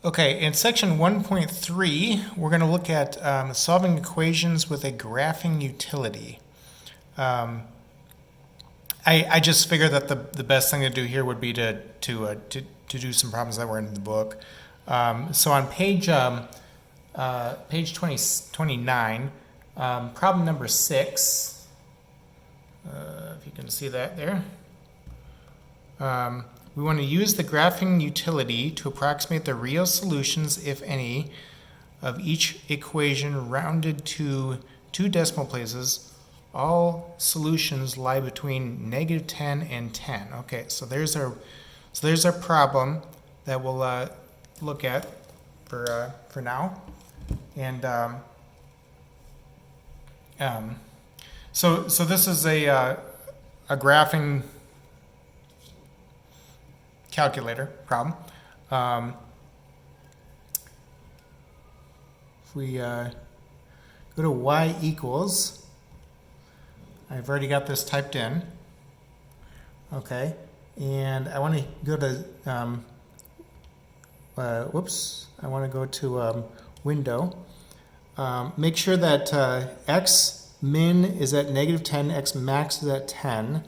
Okay, in section 1.3, we're going to look at solving equations with a graphing utility. I just figured that the best thing to do here would be to do some problems that were in the book. So on page 29, problem number 6, if you can see that there. We want to use the graphing utility to approximate the real solutions, if any, of each equation rounded to 2 decimal places. All solutions lie between -10 and 10. Okay, so there's our problem that we'll look at for now. And so this is a graphing calculator problem. If we go to y equals, I've already got this typed in. Okay, and I want to go to I want to go to window. Make sure that x min is at -10, x max is at 10.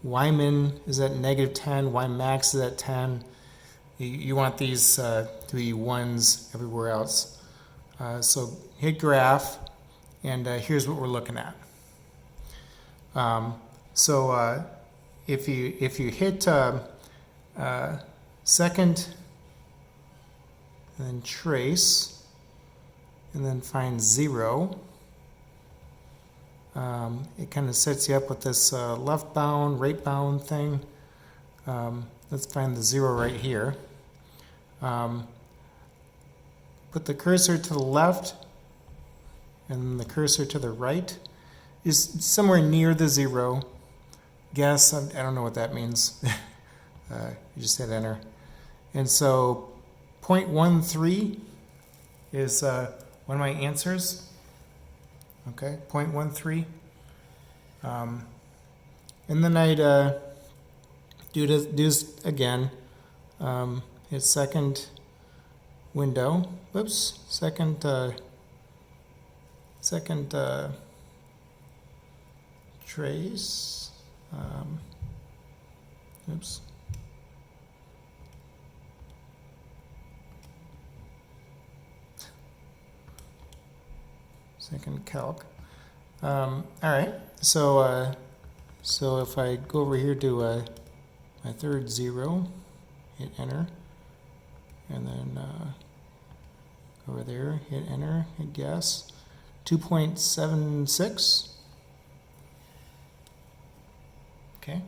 Y min is at -10, Y max is at 10. You want these to be 1s everywhere else. So hit graph, and here's what we're looking at. If you hit second, and then trace, and then find 0. It kind of sets you up with this left bound, right bound thing. Let's find the 0 right here. Put the cursor to the left and the cursor to the right is somewhere near the 0. Guess, I don't know what that means. You just hit enter. And so 0.13 is one of my answers. Okay, 0.13. And then I'd do this again. Hit second window. Whoops, second trace. Oops. Second calc. All right. So if I go over here to my third 0, hit enter, and then over there, hit enter, hit guess. 2.76. Okay.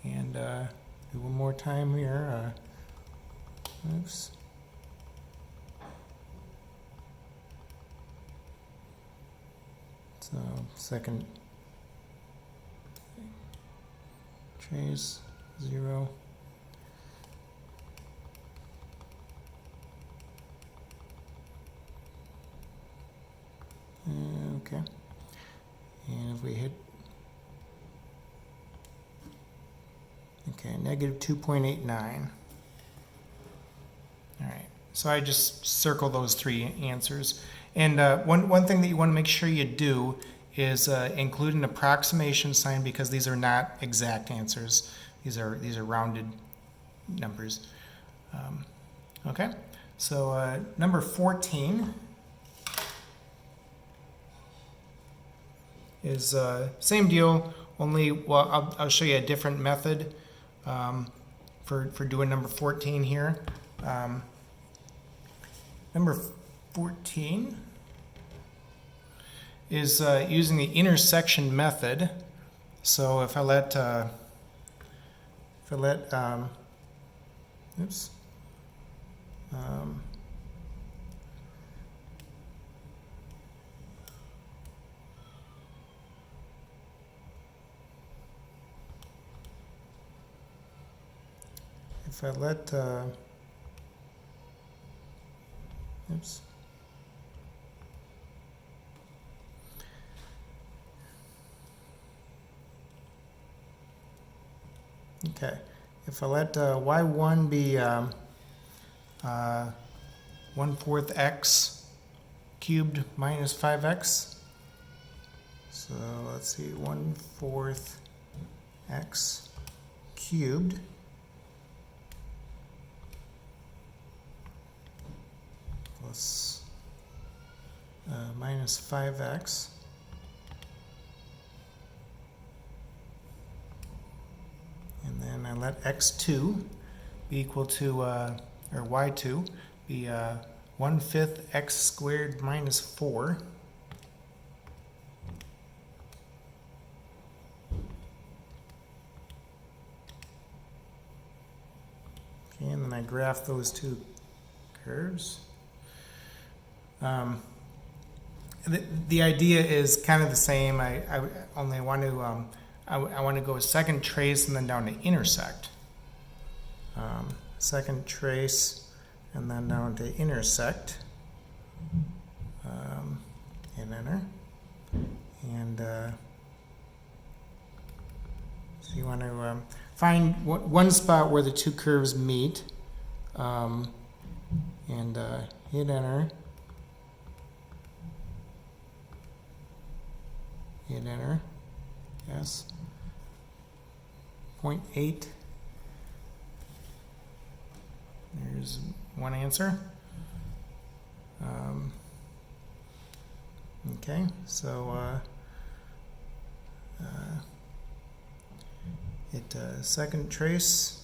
And do one more time here. Oops. So second trace 0. Okay. And if we hit -2.89. All right. So I just circle those 3 answers. And one thing that you want to make sure you do is include an approximation sign, because these are not exact answers. These are rounded numbers. Okay. So number 14 is same deal. Only, well, I'll show you a different method for doing number 14 here. Number 14 is using the intersection method. So if I let oops, if I let oops. Okay, if I let y1 be 1/4 x cubed minus 5x. So let's see, 1/4 x cubed plus minus 5x and then I let x2 be equal to, or y2 be 1/5 x squared minus 4. Okay, and then I graph those two curves. The idea is kind of the same. I only want to I want to go second trace and then down to intersect. Second trace and then down to intersect. And enter. And so you want to find one spot where the two curves meet, and hit enter. Hit enter. Yes. 0.8. There's one answer. Okay, so hit second trace.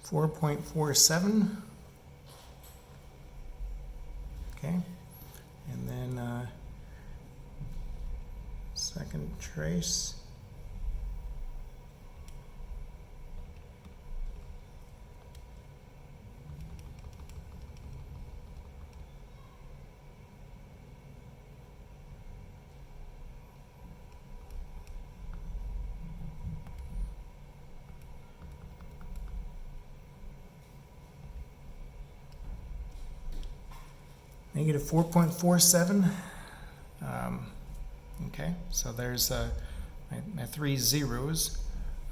.47. Okay, and then second trace. Negative 4.47. Okay, so there's my three zeros.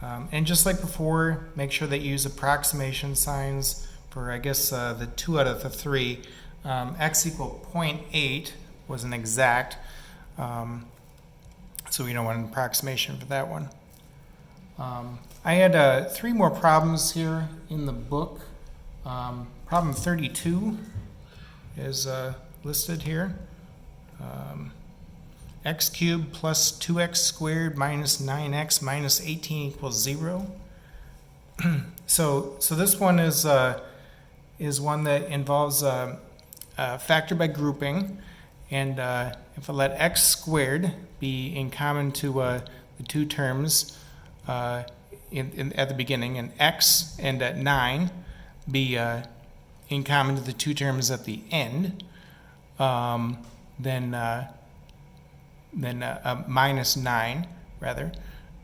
And just like before, make sure that you use approximation signs for, I guess, the 2 out of the 3. X equal 0.8 was an exact, so we don't want an approximation for that one. I had 3 more problems here in the book. Problem 32 is listed here. X cubed plus 2x squared minus 9x minus 18 equals 0. So this one is one that involves factor by grouping, and if I let x squared be in common to the two terms at the beginning, and x and at 9 be in common to the two terms at the end, then minus 9 rather,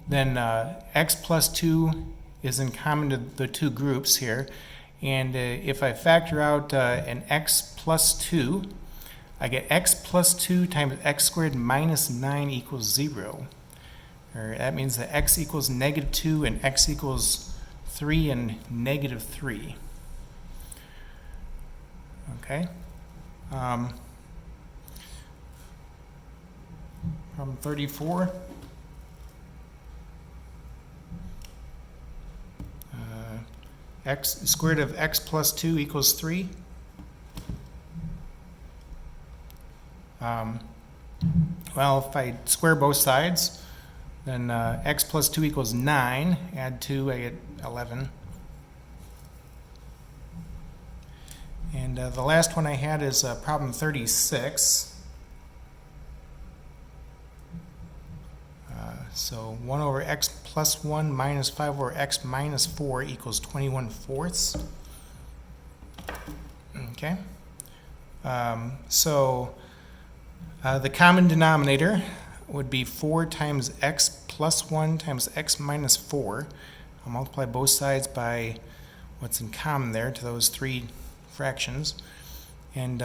then x plus 2 is in common to the two groups here, and if I factor out an x plus 2, I get x plus 2 times x squared minus 9 equals 0. Or that means that x equals negative 2 and x equals 3 and negative 3. Okay. Problem 34. X square root of x plus 2 equals 3. Well, if I square both sides, then x plus 2 equals 9. Add 2, I get 11. And the last one I had is problem 36. So 1 over x plus 1 minus 5 over x minus 4 equals 21/4. Okay. So the common denominator would be 4 times x plus 1 times x minus 4. I'll multiply both sides by what's in common there to those three fractions. And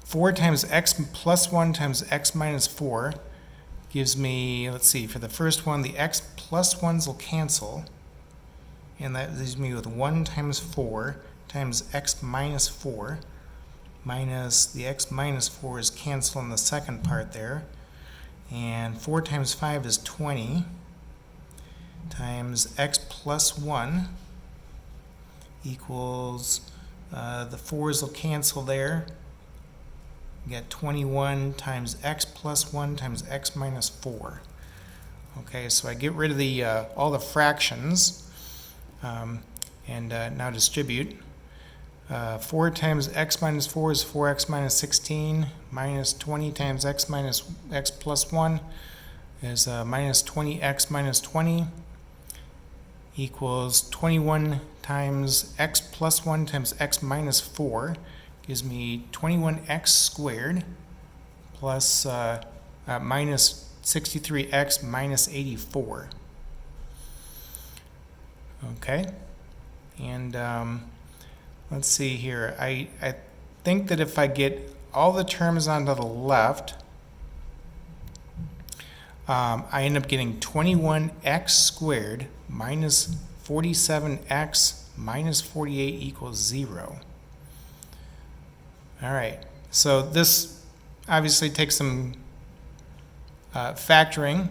4 times x plus 1 times x minus 4 gives me, let's see, for the first one, the x plus 1s will cancel. And that leaves me with 1 times 4 times x minus 4 minus the x minus 4 is cancel in the second part there. And 4 times 5 is 20 times x plus 1 equals, the 4's will cancel there. You get 21 times x plus 1 times x minus 4. Okay, so I get rid of the all the fractions and now distribute. 4 times x minus 4 is 4x minus 16, minus 20 times x minus x plus 1 is minus 20x minus 20 equals 21 times x plus 1 times x minus 4 gives me 21x squared plus minus 63x minus 84. Okay, and let's see here. I think that if I get all the terms onto the left, I end up getting 21x squared minus 47x minus 48 equals 0. All right, so this obviously takes some factoring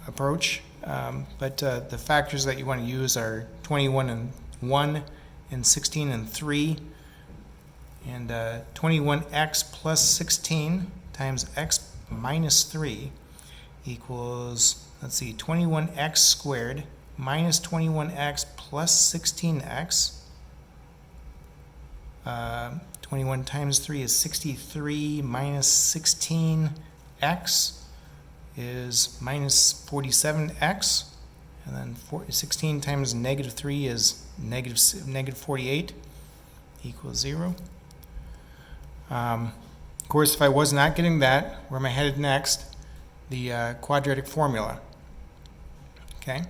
approach, but the factors that you want to use are 21 and 1 and 16 and 3, and 21x plus 16 times x minus 3 equals, let's see, 21x squared minus 21x plus 16x. 21 times 3 is 63 minus 16x is minus 47x, and then 16 times negative 3 is negative 48 equals 0. Of course, if I was not getting that, where am I headed next? The quadratic formula. Okay,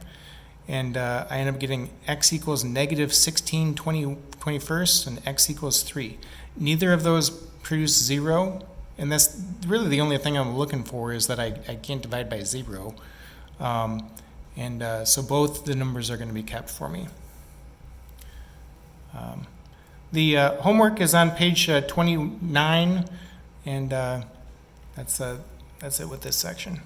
and I end up getting x equals negative 16 21st and x equals 3. Neither of those produce 0, and that's really the only thing I'm looking for, is that I can't divide by 0. So both the numbers are going to be kept for me. The homework is on page 29, and that's it with this section.